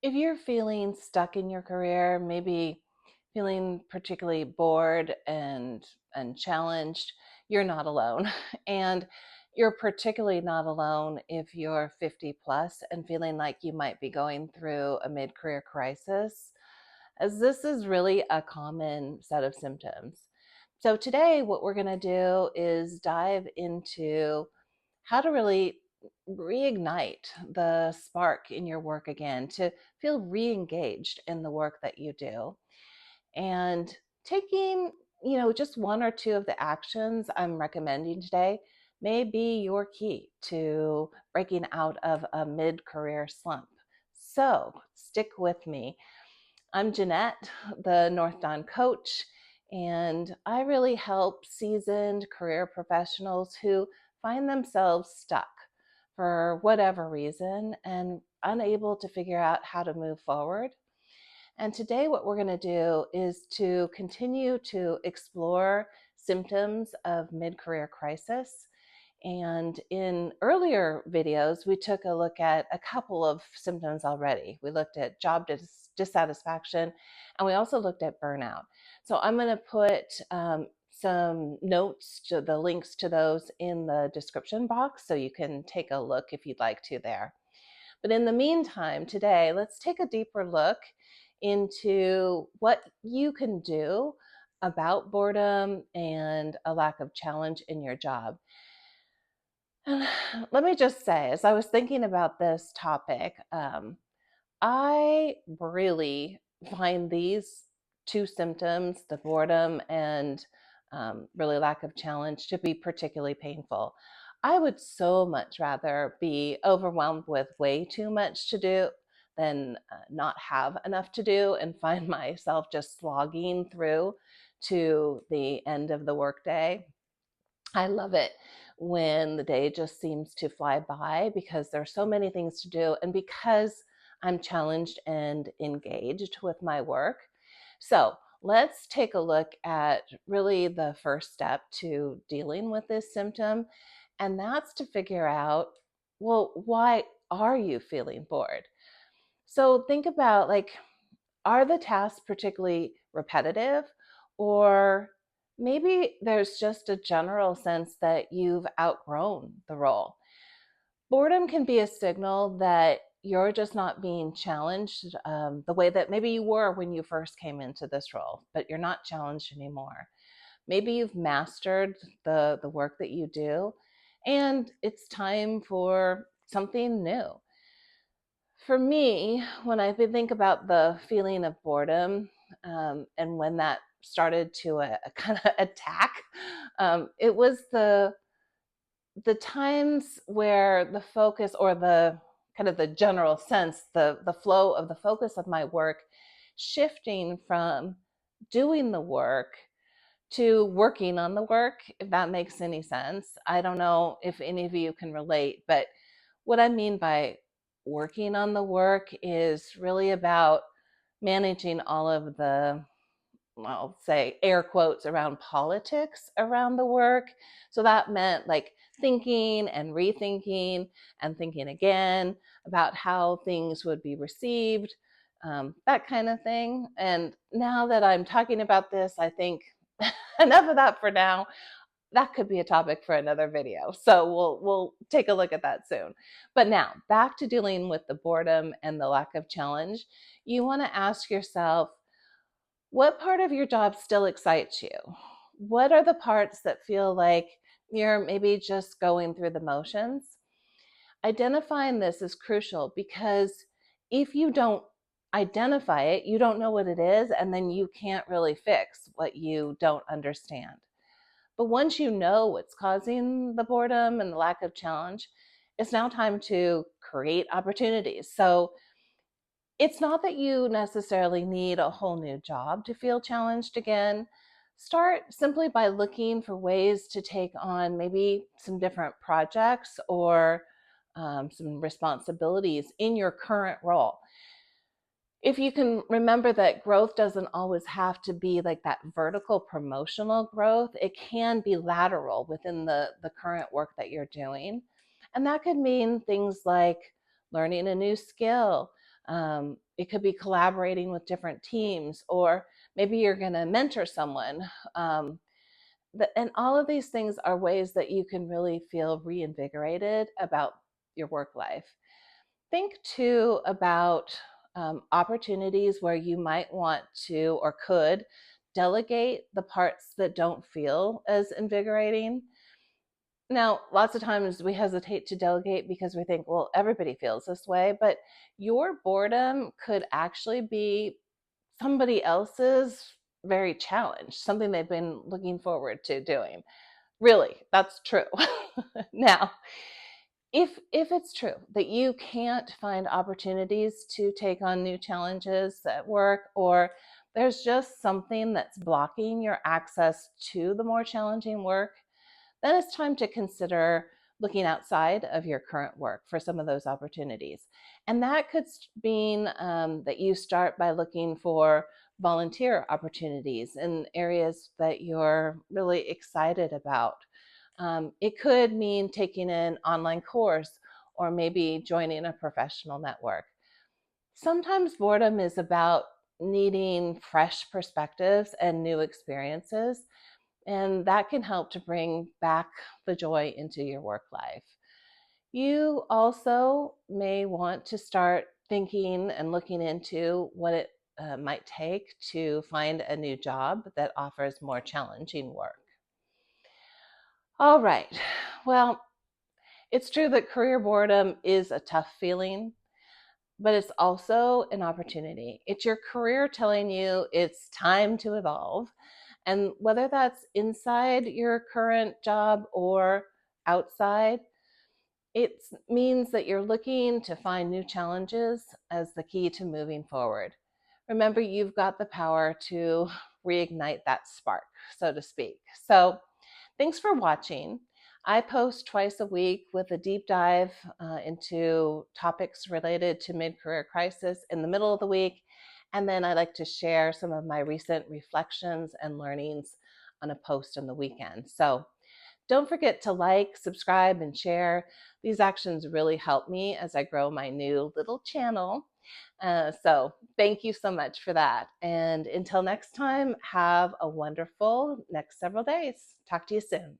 If you're feeling stuck in your career, maybe feeling particularly bored and unchallenged, you're not alone. And you're particularly not alone if you're 50 plus and feeling like you might be going through a mid career crisis, as this is really a common set of symptoms. So, today, what we're going to do is dive into how to really reignite the spark in your work again, to feel re-engaged in the work that you do. And taking, just one or two of the actions I'm recommending today may be your key to breaking out of a mid-career slump. So stick with me. I'm Jeanette, the North Dawn coach, and I really help seasoned career professionals who find themselves stuck for whatever reason and unable to figure out how to move forward. And today, what we're going to do is to continue to explore symptoms of mid career crisis. And in earlier videos, we took a look at a couple of symptoms already. We looked at job dissatisfaction, and we also looked at burnout. So I'm going to put some notes to the links to those in the description box so you can take a look if you'd like to there. But in the meantime, today, let's take a deeper look into what you can do about boredom and a lack of challenge in your job. And let me just say, as I was thinking about this topic, I really find these two symptoms, the boredom and really lack of challenge, to be particularly painful. I would so much rather be overwhelmed with way too much to do than not have enough to do and find myself just slogging through to the end of the workday. I love it when the day just seems to fly by because there's so many things to do and because I'm challenged and engaged with my work. So let's take a look at really the first step to dealing with this symptom, and that's to figure out, well, why are you feeling bored? So think about, like, are the tasks particularly repetitive, or maybe there's just a general sense that you've outgrown the role? Boredom can be a signal that you're just not being challenged the way that maybe you were when you first came into this role, but you're not challenged anymore. Maybe you've mastered the work that you do, and it's time for something new. For me, when I think about the feeling of boredom, and when that started to kind of attack, it was the times where the focus, or the kind of the general sense, the flow of the focus of my work shifting from doing the work to working on the work, if that makes any sense. I don't know if any of you can relate, but what I mean by working on the work is really about managing all of the, I'll say, air quotes around politics around the work. So that meant like thinking and rethinking and thinking again about how things would be received, that kind of thing. And now that I'm talking about this, I think enough of that for now. That could be a topic for another video. So we'll take a look at that soon. But now, back to dealing with the boredom and the lack of challenge. You want to ask yourself, what part of your job still excites you? What are the parts that feel like you're maybe just going through the motions? Identifying this is crucial, because if you don't identify it, you don't know what it is, and then you can't really fix what you don't understand. But once you know what's causing the boredom and the lack of challenge, it's now time to create opportunities. So it's not that you necessarily need a whole new job to feel challenged again. Start simply by looking for ways to take on maybe some different projects, or some responsibilities in your current role. If you can remember that growth doesn't always have to be like that vertical promotional growth, it can be lateral within the current work that you're doing. And that could mean things like learning a new skill, It could be collaborating with different teams, or maybe you're going to mentor someone. And all of these things are ways that you can really feel reinvigorated about your work life. Think too about opportunities where you might want to or could delegate the parts that don't feel as invigorating. Now, lots of times we hesitate to delegate because we think, well, everybody feels this way, but your boredom could actually be somebody else's very challenge, something they've been looking forward to doing. Really, that's true. Now, if it's true that you can't find opportunities to take on new challenges at work, or there's just something that's blocking your access to the more challenging work, then it's time to consider looking outside of your current work for some of those opportunities. And that could mean that you start by looking for volunteer opportunities in areas that you're really excited about. It could mean taking an online course or maybe joining a professional network. Sometimes boredom is about needing fresh perspectives and new experiences, and that can help to bring back the joy into your work life. You also may want to start thinking and looking into what it might take to find a new job that offers more challenging work. All right. Well, it's true that career boredom is a tough feeling, but it's also an opportunity. It's your career telling you it's time to evolve. And whether that's inside your current job or outside, it means that you're looking to find new challenges as the key to moving forward. Remember, you've got the power to reignite that spark, so to speak. So, thanks for watching. I post twice a week with a deep dive into topics related to mid-career crisis in the middle of the week. And then I like to share some of my recent reflections and learnings on a post on the weekend. So don't forget to like, subscribe, and share. These actions really help me as I grow my new little channel. So thank you so much for that. And until next time, have a wonderful next several days. Talk to you soon.